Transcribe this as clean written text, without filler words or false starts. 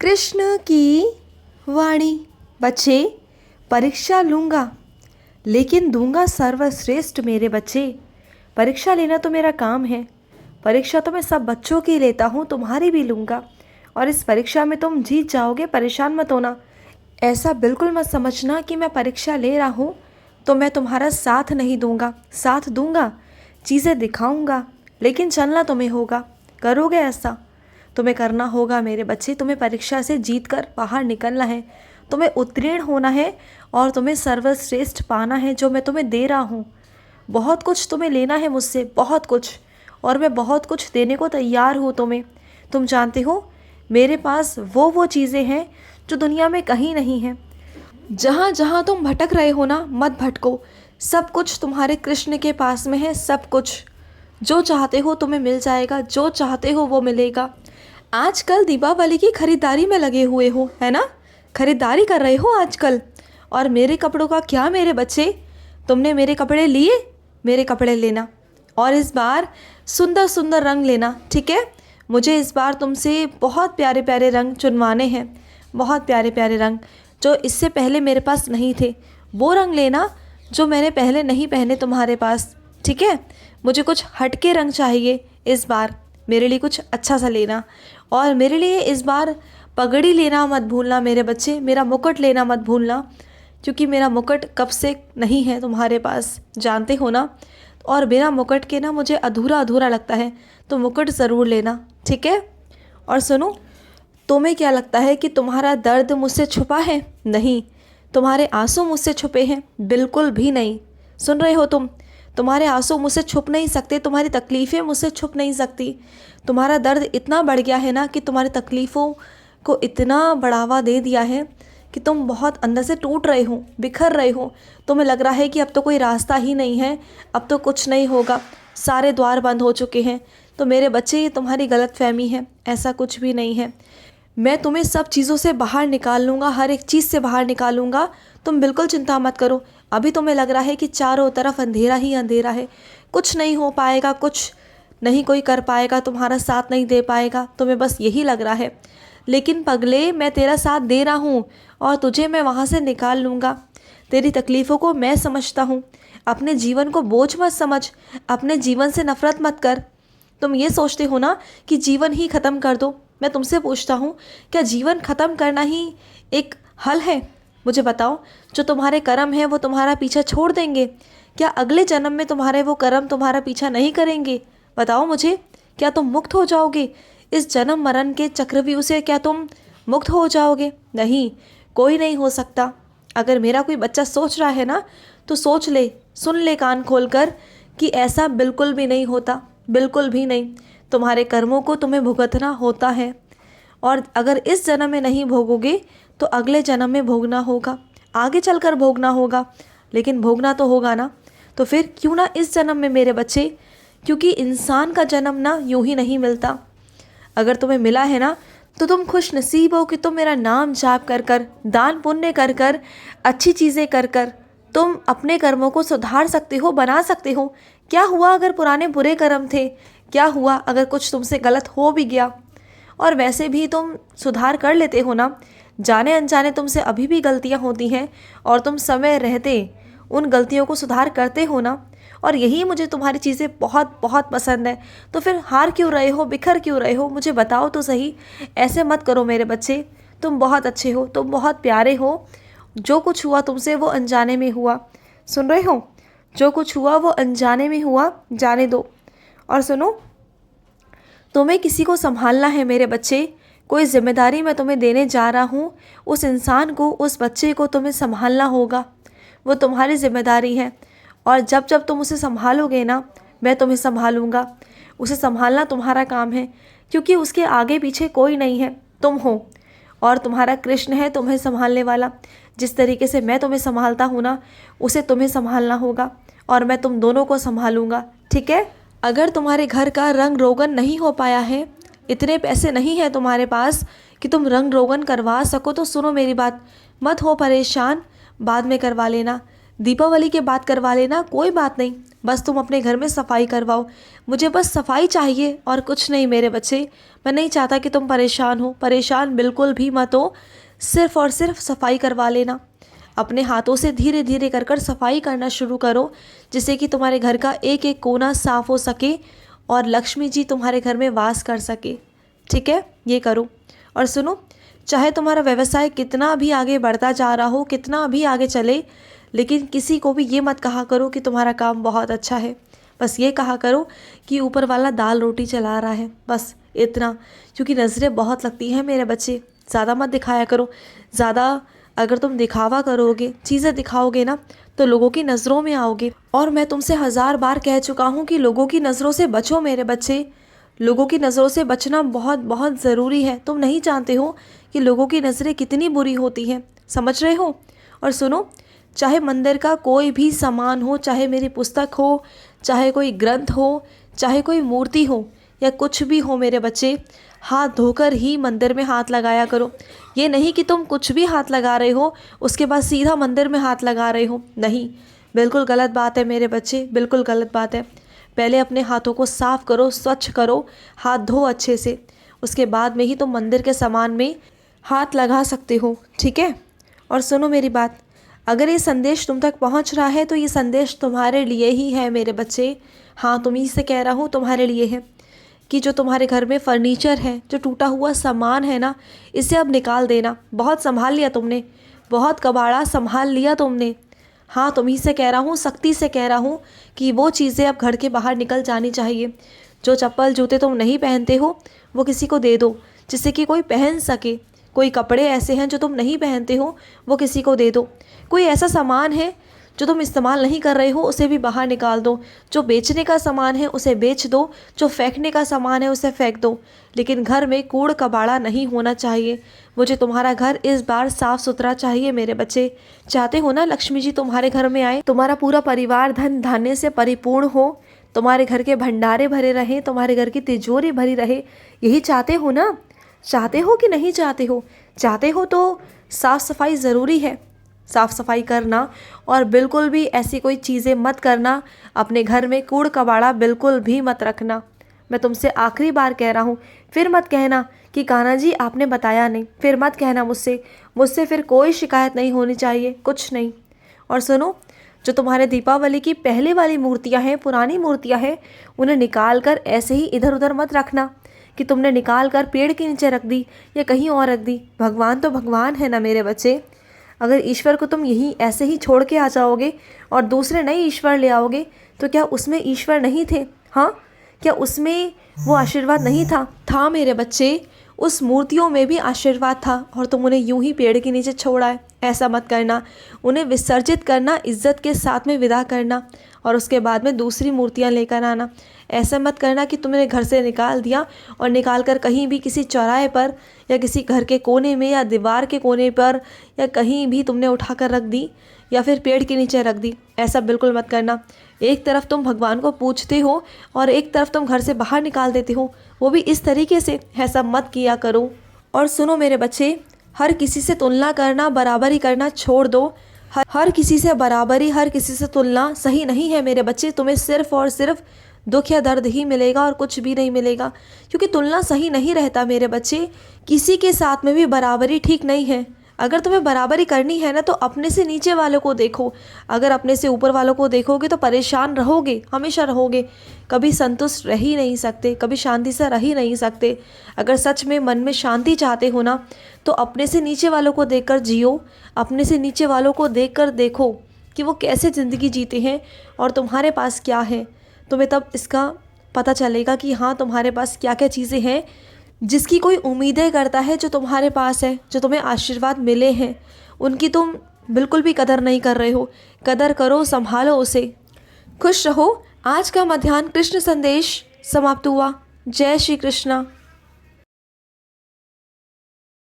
कृष्ण की वाणी। बच्चे, परीक्षा लूँगा लेकिन दूंगा सर्वश्रेष्ठ मेरे बच्चे। परीक्षा लेना तो मेरा काम है। परीक्षा तो मैं सब बच्चों की लेता हूँ, तुम्हारी भी लूँगा। और इस परीक्षा में तुम जीत जाओगे, परेशान मत होना। ऐसा बिल्कुल मत समझना कि मैं परीक्षा ले रहा हूँ तो मैं तुम्हारा साथ नहीं दूंगा। साथ दूंगा, चीज़ें दिखाऊंगा, लेकिन चलना तुम्हें होगा। करोगे ऐसा? तुम्हें करना होगा मेरे बच्चे। तुम्हें परीक्षा से जीत कर बाहर निकलना है, तुम्हें उत्तीर्ण होना है और तुम्हें सर्वश्रेष्ठ पाना है जो मैं तुम्हें दे रहा हूँ। बहुत कुछ तुम्हें लेना है मुझसे, बहुत कुछ। और मैं बहुत कुछ देने को तैयार हूँ तुम्हें। तुम जानते हो मेरे पास वो चीज़ें हैं जो दुनिया में कहीं नहीं हैं। जहाँ जहाँ तुम भटक रहे हो ना, मत भटको। सब कुछ तुम्हारे कृष्ण के पास में है, सब कुछ। जो चाहते हो तुम्हें मिल जाएगा, जो चाहते हो वो मिलेगा। आजकल दीपावली की खरीदारी में लगे हुए हो, है ना? खरीदारी कर रहे हो आजकल। और मेरे कपड़ों का क्या मेरे बच्चे? तुमने मेरे कपड़े लिए? मेरे कपड़े लेना और इस बार सुंदर सुंदर रंग लेना, ठीक है? मुझे इस बार तुमसे बहुत प्यारे प्यारे रंग चुनवाने हैं, बहुत प्यारे प्यारे रंग जो इससे पहले मेरे पास नहीं थे। वो रंग लेना जो मैंने पहले नहीं पहने तुम्हारे पास, ठीक है? मुझे कुछ हटके रंग चाहिए इस बार। मेरे लिए कुछ अच्छा सा लेना। और मेरे लिए इस बार पगड़ी लेना मत भूलना मेरे बच्चे। मेरा मुकुट लेना मत भूलना, क्योंकि मेरा मुकुट कब से नहीं है तुम्हारे पास, जानते हो ना? और बिना मुकुट के ना मुझे अधूरा अधूरा लगता है, तो मुकुट ज़रूर लेना, ठीक है? और सुनो, तुम्हें क्या लगता है कि तुम्हारा दर्द मुझसे छुपा है? नहीं। तुम्हारे आंसू मुझसे छुपे हैं? बिल्कुल भी नहीं। सुन रहे हो तुम? तुम्हारे आंसू मुझसे छुप नहीं सकते, तुम्हारी तकलीफ़ें मुझसे छुप नहीं सकती। तुम्हारा दर्द इतना बढ़ गया है ना कि तुम्हारी तकलीफ़ों को इतना बढ़ावा दे दिया है कि तुम बहुत अंदर से टूट रहे हो, बिखर रहे हो। तुम्हें लग रहा है कि अब तो कोई रास्ता ही नहीं है, अब तो कुछ नहीं होगा, सारे द्वार बंद हो चुके हैं। तो मेरे बच्चे, ये तुम्हारी गलतफहमी है, ऐसा कुछ भी नहीं है। मैं तुम्हें सब चीज़ों से बाहर निकाल लूँगा, हर एक चीज़ से बाहर निकालूंगा। तुम बिल्कुल चिंता मत करो। अभी तुम्हें लग रहा है कि चारों तरफ अंधेरा ही अंधेरा है, कुछ नहीं हो पाएगा, कुछ नहीं कोई कर पाएगा, तुम्हारा साथ नहीं दे पाएगा, तुम्हें बस यही लग रहा है। लेकिन पगले, मैं तेरा साथ दे रहा हूँ और तुझे मैं वहाँ से निकाल लूँगा। तेरी तकलीफ़ों को मैं समझता हूँ। अपने जीवन को बोझ मत समझ, अपने जीवन से नफ़रत मत कर। तुम ये सोचते हो ना कि जीवन ही ख़त्म कर दो। मैं तुमसे पूछता हूँ, क्या जीवन ख़त्म करना ही एक हल है? मुझे बताओ, जो तुम्हारे कर्म हैं वो तुम्हारा पीछा छोड़ देंगे? क्या अगले जन्म में तुम्हारे वो कर्म तुम्हारा पीछा नहीं करेंगे? बताओ मुझे, क्या तुम मुक्त हो जाओगे इस जन्म मरण के चक्रव्यूह से? क्या तुम मुक्त हो जाओगे? नहीं, कोई नहीं हो सकता। अगर मेरा कोई बच्चा सोच रहा है ना, तो सोच ले, सुन ले कान खोल कर कि ऐसा बिल्कुल भी नहीं होता, बिल्कुल भी नहीं। तुम्हारे कर्मों को तुम्हें भुगतना होता है, और अगर इस जन्म में नहीं भोगोगे तो अगले जन्म में भोगना होगा, आगे चलकर भोगना होगा, लेकिन भोगना तो होगा ना। तो फिर क्यों ना इस जन्म में मेरे बच्चे, क्योंकि इंसान का जन्म ना यूं ही नहीं मिलता। अगर तुम्हें मिला है ना, तो तुम खुश नसीब हो कि तुम मेरा नाम जाप कर कर, दान पुण्य कर कर, अच्छी चीज़ें कर कर तुम अपने कर्मों को सुधार सकते हो, बना सकते हो। क्या हुआ अगर पुराने बुरे कर्म थे? क्या हुआ अगर कुछ तुमसे गलत हो भी गया? और वैसे भी तुम सुधार कर लेते हो ना। जाने अनजाने तुमसे अभी भी गलतियां होती हैं और तुम समय रहते उन गलतियों को सुधार करते हो ना। और यही मुझे तुम्हारी चीज़ें बहुत बहुत पसंद है। तो फिर हार क्यों रहे हो, बिखर क्यों रहे हो? मुझे बताओ तो सही। ऐसे मत करो मेरे बच्चे, तुम बहुत अच्छे हो, तुम बहुत प्यारे हो। जो कुछ हुआ तुमसे वो अनजाने में हुआ, सुन रहे हो? जो कुछ हुआ वो अनजाने में हुआ, जाने दो। और सुनो, तुम्हें किसी को संभालना है मेरे बच्चे। कोई जिम्मेदारी मैं तुम्हें देने जा रहा हूँ। उस इंसान को, उस बच्चे को तुम्हें संभालना होगा, वो तुम्हारी जिम्मेदारी है। और जब जब तुम उसे संभालोगे ना, मैं तुम्हें संभालूंगा। उसे संभालना तुम्हारा काम है, क्योंकि उसके आगे पीछे कोई नहीं है, तुम हो। और तुम्हारा कृष्ण है तुम्हें संभालने वाला। जिस तरीके से मैं तुम्हें संभालता हूँ ना, उसे तुम्हें संभालना होगा, और मैं तुम दोनों को संभालूंगा, ठीक है? अगर तुम्हारे घर का रंग रोगन नहीं हो पाया है, इतने पैसे नहीं है तुम्हारे पास कि तुम रंग रोगन करवा सको, तो सुनो मेरी बात, मत हो परेशान, बाद में करवा लेना। दीपावली के बाद करवा लेना, कोई बात नहीं, बस तुम अपने घर में सफाई करवाओ। मुझे बस सफाई चाहिए और कुछ नहीं मेरे बच्चे। मैं नहीं चाहता कि तुम परेशान हो, परेशान बिल्कुल भी मत हो। सिर्फ़ और सिर्फ सफाई करवा लेना। अपने हाथों से धीरे धीरे कर कर सफाई करना शुरू करो, जिससे कि तुम्हारे घर का एक एक कोना साफ़ हो सके और लक्ष्मी जी तुम्हारे घर में वास कर सके। ठीक है, ये करो। और सुनो, चाहे तुम्हारा व्यवसाय कितना भी आगे बढ़ता जा रहा हो, कितना भी आगे चले, लेकिन किसी को भी ये मत कहा करो कि तुम्हारा काम बहुत अच्छा है। बस ये कहा करो कि ऊपर वाला दाल रोटी चला रहा है, बस इतना। क्योंकि नज़रें बहुत लगती हैं मेरे बच्चे, ज़्यादा मत दिखाया करो। ज़्यादा अगर तुम दिखावा करोगे, चीज़ें दिखाओगे ना, तो लोगों की नज़रों में आओगे। और मैं तुमसे 1000 बार कह चुका हूँ कि लोगों की नज़रों से बचो मेरे बच्चे। लोगों की नज़रों से बचना बहुत बहुत ज़रूरी है। तुम नहीं जानते हो कि लोगों की नज़रें कितनी बुरी होती हैं, समझ रहे हो। और सुनो, चाहे मंदिर का कोई भी सामान हो, चाहे मेरी पुस्तक हो, चाहे कोई ग्रंथ हो, चाहे कोई मूर्ति हो, या कुछ भी हो मेरे बच्चे, हाथ धोकर ही मंदिर में हाथ लगाया करो। ये नहीं कि तुम कुछ भी हाथ लगा रहे हो उसके बाद सीधा मंदिर में हाथ लगा रहे हो, नहीं, बिल्कुल गलत बात है मेरे बच्चे, बिल्कुल गलत बात है। पहले अपने हाथों को साफ़ करो, स्वच्छ करो, हाथ धो अच्छे से, उसके बाद में ही तुम मंदिर के सामान में हाथ लगा सकते हो। ठीक है। और सुनो मेरी बात, अगर ये संदेश तुम तक पहुंच रहा है तो ये संदेश तुम्हारे लिए ही है मेरे बच्चे। हाँ, तुम्ही से कह रहा हूँ, तुम्हारे लिए है कि जो तुम्हारे घर में फर्नीचर है, जो टूटा हुआ सामान है ना, इसे अब निकाल देना। बहुत संभाल लिया तुमने, बहुत कबाड़ा संभाल लिया तुमने। हाँ, तुम्ही से कह रहा हूँ, सख्ती से कह रहा हूँ कि वो चीज़ें अब घर के बाहर निकल जानी चाहिए। जो चप्पल जूते तुम नहीं पहनते हो वो किसी को दे दो, जिससे कि कोई पहन सके। कोई कपड़े ऐसे हैं जो तुम नहीं पहनते हो, वो किसी को दे दो। कोई ऐसा सामान है जो तुम इस्तेमाल नहीं कर रहे हो, उसे भी बाहर निकाल दो। जो बेचने का सामान है उसे बेच दो, जो फेंकने का सामान है उसे फेंक दो, लेकिन घर में कूड़ कबाड़ा नहीं होना चाहिए। मुझे तुम्हारा घर इस बार साफ़ सुथरा चाहिए मेरे बच्चे। चाहते हो ना लक्ष्मी जी तुम्हारे घर में आए, तुम्हारा पूरा परिवार धन धान्य से परिपूर्ण हो, तुम्हारे घर के भंडारे भरे रहें, तुम्हारे घर की तिजोरी भरी रहे। यही चाहते हो ना? चाहते हो कि नहीं चाहते हो? चाहते हो तो साफ़ सफाई ज़रूरी है, साफ़ सफाई करना। और बिल्कुल भी ऐसी कोई चीज़ें मत करना, अपने घर में कूड़ कबाड़ा बिल्कुल भी मत रखना। मैं तुमसे आखिरी बार कह रहा हूँ, फिर मत कहना कि कान्हा जी आपने बताया नहीं, फिर मत कहना मुझसे फिर कोई शिकायत नहीं होनी चाहिए, कुछ नहीं। और सुनो, जो तुम्हारे दीपावली की पहले वाली मूर्तियाँ हैं, पुरानी मूर्तियाँ हैं, उन्हें निकाल कर ऐसे ही इधर उधर मत रखना कि तुमने निकाल कर पेड़ के नीचे रख दी या कहीं और रख दी। भगवान तो भगवान है ना मेरे बच्चे। अगर ईश्वर को तुम यहीं ऐसे ही छोड़ के आ जाओगे और दूसरे नए ईश्वर ले आओगे, तो क्या उसमें ईश्वर नहीं थे? हाँ, क्या उसमें वो आशीर्वाद नहीं था? था मेरे बच्चे, उस मूर्तियों में भी आशीर्वाद था, और तुम उन्हें यूं ही पेड़ के नीचे छोड़ा है। ऐसा मत करना, उन्हें विसर्जित करना, इज्जत के साथ में विदा करना, और उसके बाद में दूसरी मूर्तियाँ लेकर आना। ऐसा मत करना कि तुमने घर से निकाल दिया और निकाल कर कहीं भी किसी चौराहे पर या किसी घर के कोने में या दीवार के कोने पर या कहीं भी तुमने उठा कर रख दी या फिर पेड़ के नीचे रख दी। ऐसा बिल्कुल मत करना। एक तरफ तुम भगवान को पूजते हो और एक तरफ तुम घर से बाहर निकाल देते हो, वो भी इस तरीके से। ऐसा मत किया करो। और सुनो मेरे बच्चे, हर किसी से तुलना करना, बराबरी करना छोड़ दो। हर किसी से बराबरी, हर किसी से तुलना सही नहीं है मेरे बच्चे। तुम्हें सिर्फ़ और सिर्फ दुख या दर्द ही मिलेगा और कुछ भी नहीं मिलेगा, क्योंकि तुलना सही नहीं रहता मेरे बच्चे। किसी के साथ में भी बराबरी ठीक नहीं है। अगर तुम्हें बराबरी करनी है ना, तो अपने से नीचे वालों को देखो। अगर अपने से ऊपर वालों को देखोगे तो परेशान रहोगे, हमेशा रहोगे। कभी संतुष्ट रह ही नहीं सकते, कभी शांति से रह ही नहीं सकते। अगर सच में मन में शांति चाहते हो ना, तो अपने से नीचे वालों को देखकर जियो। अपने से नीचे वालों को देखकर देखो कि वो कैसे ज़िंदगी जीते हैं और तुम्हारे पास क्या है। तुम्हें तब इसका पता चलेगा कि हाँ, तुम्हारे पास क्या क्या चीज़ें हैं जिसकी कोई उम्मीदें करता है, जो तुम्हारे पास है, जो तुम्हें आशीर्वाद मिले हैं, उनकी तुम बिल्कुल भी कदर नहीं कर रहे हो। कदर करो, संभालो उसे। खुश रहो। आज का मध्याह्न कृष्ण संदेश समाप्त हुआ। जय श्री कृष्णा।